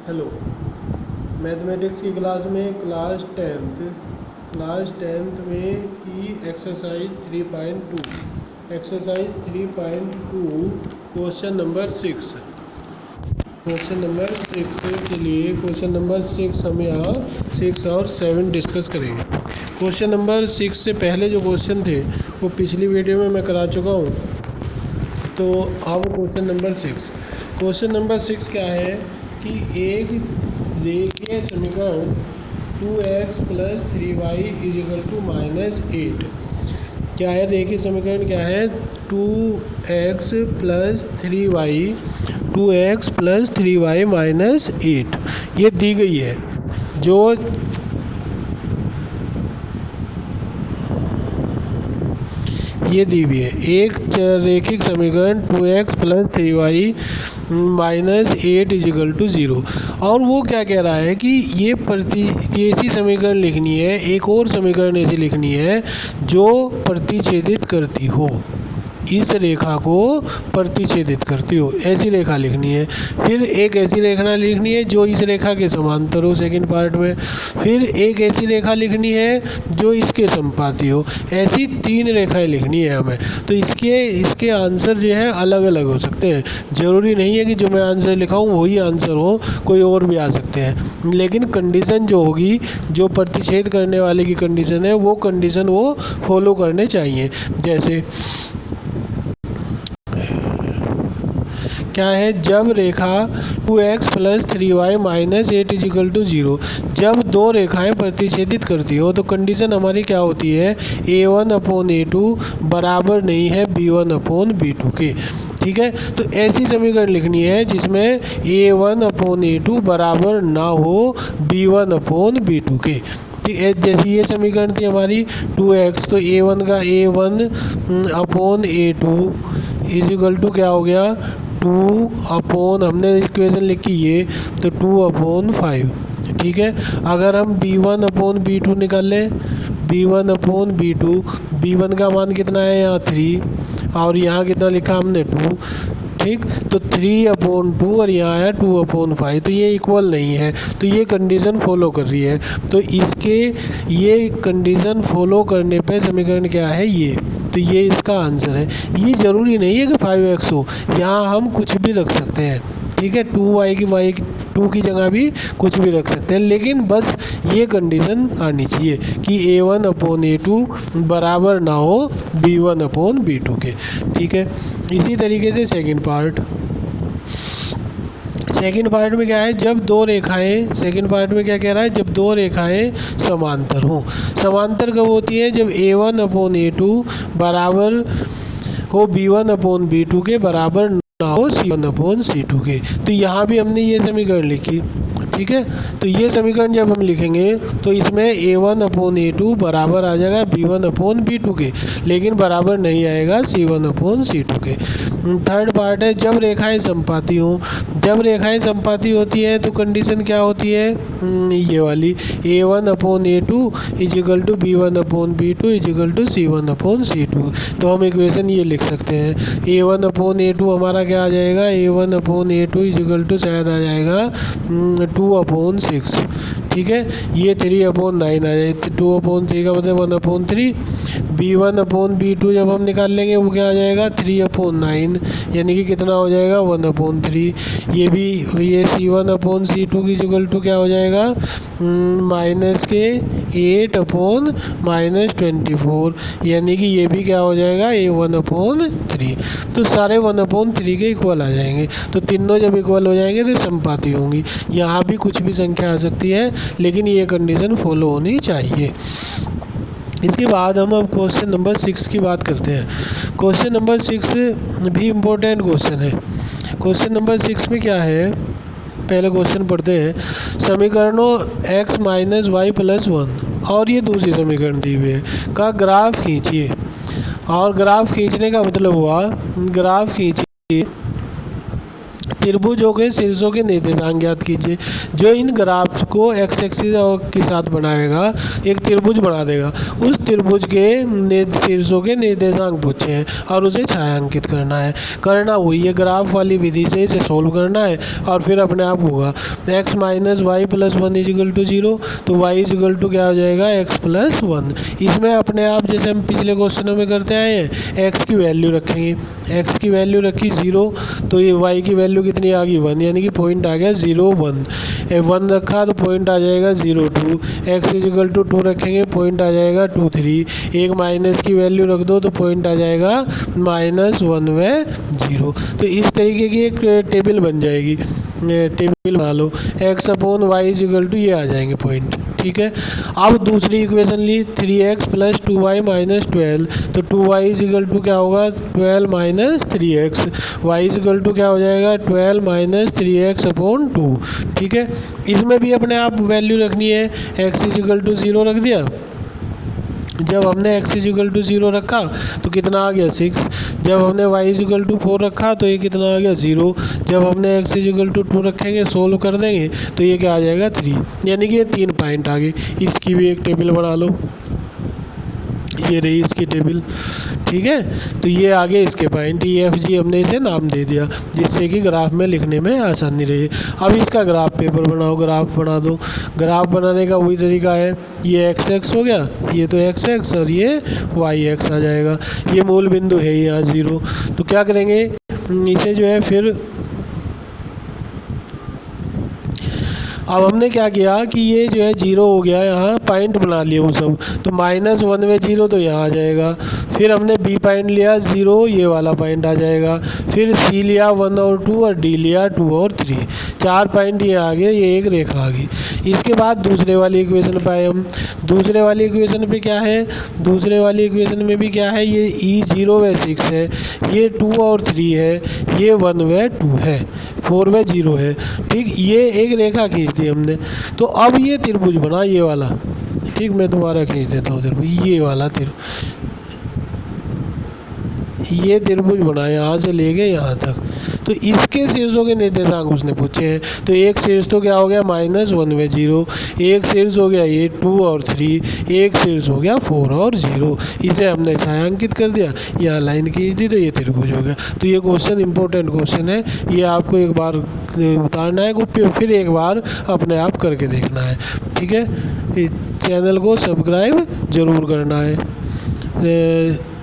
Hello. Mathematics की class में class tenth में की एक्सरसाइज 3.2 क्वेश्चन नंबर 6 के लिए क्वेश्चन नंबर 6 हम यहाँ 6 और 7 डिस्कस करेंगे। क्वेश्चन नंबर 6 से पहले जो क्वेश्चन थे वो पिछली वीडियो में मैं करा चुका हूँ। तो अब क्वेश्चन नंबर 6 क्या है कि एक रेखीय समीकरण 2x + 3y = -8। क्या है रेखीय समीकरण? क्या है 2x + 3y -8 ये दी गई है। जो ये दी हुई है एक रैखिक समीकरण 2x + 3y -8 = 0। और वो क्या कह रहा है कि ये ऐसी समीकरण लिखनी है, एक और समीकरण ऐसी लिखनी है जो प्रतिच्छेदित करती हो, इस रेखा को प्रतिच्छेदित करती हो, ऐसी रेखा लिखनी है। फिर एक ऐसी रेखा लिखनी है जो इस रेखा के समांतर हो सेकंड पार्ट में। फिर एक ऐसी रेखा लिखनी है जो इसके संपाती हो। ऐसी 3 रेखाएं लिखनी है हमें। तो इसके आंसर जो है अलग अलग हो सकते हैं। ज़रूरी नहीं है कि जो मैं आंसर लिखा हूँ वही आंसर हो, कोई और भी आ सकते हैं। लेकिन कंडीशन जो होगी, जो प्रतिच्छेद करने वाले की कंडीशन है, वो कंडीशन वो फॉलो करने चाहिए। जैसे क्या है, जब रेखा 2x + 3y -8 = 0, जब दो रेखाएं प्रतिच्छेदित करती हो तो कंडीशन हमारी क्या होती है, a1/a2 बराबर नहीं है b1/b2 के। ठीक है, तो ऐसी समीकरण लिखनी है जिसमें a1/a2 बराबर ना हो b1/b2 के। जैसी ये समीकरण थी हमारी 2x, तो a1 का a1/a2 = क्या हो गया 2 हमने इक्वेशन लिखी ये, तो 2/5। ठीक है, अगर हम b1/b2 निकाल लें, b1 का मान कितना है यहाँ 3, और यहाँ कितना लिखा हमने 2। ठीक, तो 3/2 और यहाँ है 2/5, तो ये इक्वल नहीं है, तो ये कंडीशन फॉलो कर रही है। तो ये कंडीशन फॉलो करने पे समीकरण क्या है ये, तो ये इसका आंसर है। ये ज़रूरी नहीं है कि 5x हो, यहाँ हम कुछ भी रख सकते हैं। ठीक है, 2 की जगह भी कुछ भी रख सकते हैं, लेकिन बस ये कंडीशन आनी चाहिए कि a1/a2 बराबर ना हो b1/b2 के। ठीक है, इसी तरीके से सेकंड पार्ट में क्या है, जब दो रेखाएं, सेकंड पार्ट में क्या कह रहा है, जब दो रेखाएं समांतर हों। समांतर कब होती है, जब a1/a2 बराबर हो b1/b2 के, बराबर ना हो c1/c2 के। तो यहाँ भी हमने ये समीकरण लिखी। ठीक है, तो ये समीकरण जब हम लिखेंगे तो इसमें a1/a2 बराबर आ जाएगा b1/b2 के, लेकिन बराबर नहीं आएगा c1/c2 के। थर्ड पार्ट है, जब रेखाएं संपाती हों। जब रेखाएं संपाती होती हैं तो कंडीशन क्या होती है, ये वाली a1/a2 = b1/b2 = c1/c2। तो हम इक्वेशन ये लिख सकते हैं, a1/a2 हमारा क्या आ जाएगा, a1/a2 = शायद आ जाएगा 2/6। ठीक है, ये 3/9 आ जाए, 2/3 का मतलब 1/3। b1/b2 जब हम निकाल लेंगे वो क्या आ जाएगा 3/9, यानी कि कितना हो जाएगा 1/3। ये c1/c2 की = क्या हो जाएगा -8/24, यानी कि ये भी क्या हो जाएगा a1/3। तो सारे 1/3 के इक्वल आ जाएंगे। तो तीनों जब इक्वल हो जाएंगे तो संपाती होंगी। यहाँ भी कुछ भी संख्या आ सकती है, लेकिन ये कंडीशन फॉलो होनी चाहिए। इसके बाद हम अब क्वेश्चन नंबर 6 की बात करते हैं। क्वेश्चन नंबर 6 भी इम्पोर्टेंट क्वेश्चन है। क्वेश्चन नंबर 6 में क्या है, पहले क्वेश्चन पढ़ते हैं। समीकरणों x - y + 1 और ये दूसरी समीकरण दी हुई है का ग्राफ खींचिए। और ग्राफ खींचने का मतलब हुआ, ग्राफ खींचिए त्रिभुजों के शीर्षों के निर्देशांक ज्ञात कीजिए। जो इन ग्राफ को एक्स एक्सिस के साथ बनाएगा, एक त्रिभुज बना देगा, उस त्रिभुज के शीर्षों के निर्देशांक पूछे हैं और उसे छायांकित करना है। करना वही है, ग्राफ वाली विधि से इसे सोल्व करना है और फिर अपने आप होगा x minus y plus 1 equal to 0, तो y इजिकल टू क्या हो जाएगा x प्लस 1। इसमें अपने आप जैसे हम पिछले क्वेश्चनों में करते आए हैं, x की वैल्यू रखेंगे, x की वैल्यू रखी 0, तो ये y की वैल्यू कितनी आ गई 1, यानी कि पॉइंट आ गया 0 1। 1 रखा तो पॉइंट आ जाएगा 0 2। x इजिकल टू 2 रखेंगे, पॉइंट आ जाएगा 2 3। एक माइनस की वैल्यू रख दो तो पॉइंट आ जाएगा -1 व 0। तो इस तरीके की एक टेबल बन जाएगी, टेबल बना लो, x upon y equal to ये आ जाएंगे पॉइंट। ठीक है, अब दूसरी इक्वेशन ली 3x प्लस 2y माइनस 12, तो 2y इजिकल टू क्या होगा 12 minus 3x, y is equal to क्या हो जाएगा 12 माइनस 3x अपॉन 2। ठीक है, इसमें भी अपने आप वैल्यू रखनी है, x इजिकल टू 0 रख दिया, जब हमने x इजिकल टू 0 रखा तो कितना आ गया 6, जब हमने y इजिकल टू 4 रखा तो ये कितना आ गया 0, जब हमने x इजिकल टू 2 रखेंगे सोल्व कर देंगे तो ये क्या आ जाएगा 3, यानी कि ये 3 पॉइंट आ गए। इसकी भी एक टेबल बना लो, ये रही इसकी टेबल। ठीक है, तो ये आगे इसके पॉइंट EFG हमने इसे नाम दे दिया जिससे कि ग्राफ में लिखने में आसानी रही। अब इसका ग्राफ पेपर बनाओ, ग्राफ बना दो। ग्राफ बनाने का वही तरीका है, ये x हो गया, ये तो x और ये y आ जाएगा। ये मूल बिंदु है यहाँ 0, तो क्या करेंगे इसे जो है फिर अब हमने क्या किया कि ये जो है 0 हो गया, यहाँ पॉइंट बना लिए वो सब, तो -1 व 0 तो यहाँ आ जाएगा। फिर हमने B पॉइंट लिया 0, ये वाला पॉइंट आ जाएगा। फिर C लिया 1 और 2 और D लिया 2 और 3, 4 पॉइंट ये आ गए, ये एक रेखा आ गई। इसके बाद दूसरे वाली इक्वेशन पे आए हम। दूसरे वाली इक्वेशन पे क्या है, दूसरे वाली इक्वेशन में भी क्या है, ये E0 व 6 है, ये 2 और 3 है, ये 1 व 2 है, 4 व 0 है। ठीक, ये एक रेखा खींच दी हमने, तो अब ये त्रिभुज बना ये वाला। ठीक, मैं दोबारा खींच देता हूँ त्रिभुज, ये वाला ये त्रिभुज बना यहाँ से ले गए यहाँ तक, तो इसके शीर्षों के निर्देशांक उसने पूछे हैं। तो एक शीर्ष तो क्या हो गया -1 व 0, एक शीर्ष हो गया ये 2 और 3, एक शीर्ष हो गया 4 और 0। इसे हमने छायांकित कर दिया, यहाँ लाइन खींच दी तो ये त्रिभुज हो गया। तो ये क्वेश्चन इंपॉर्टेंट क्वेश्चन है, ये आपको एक बार उतारना है, फिर एक बार अपने आप करके देखना है। ठीक है, इस चैनल को सब्सक्राइब ज़रूर करना है।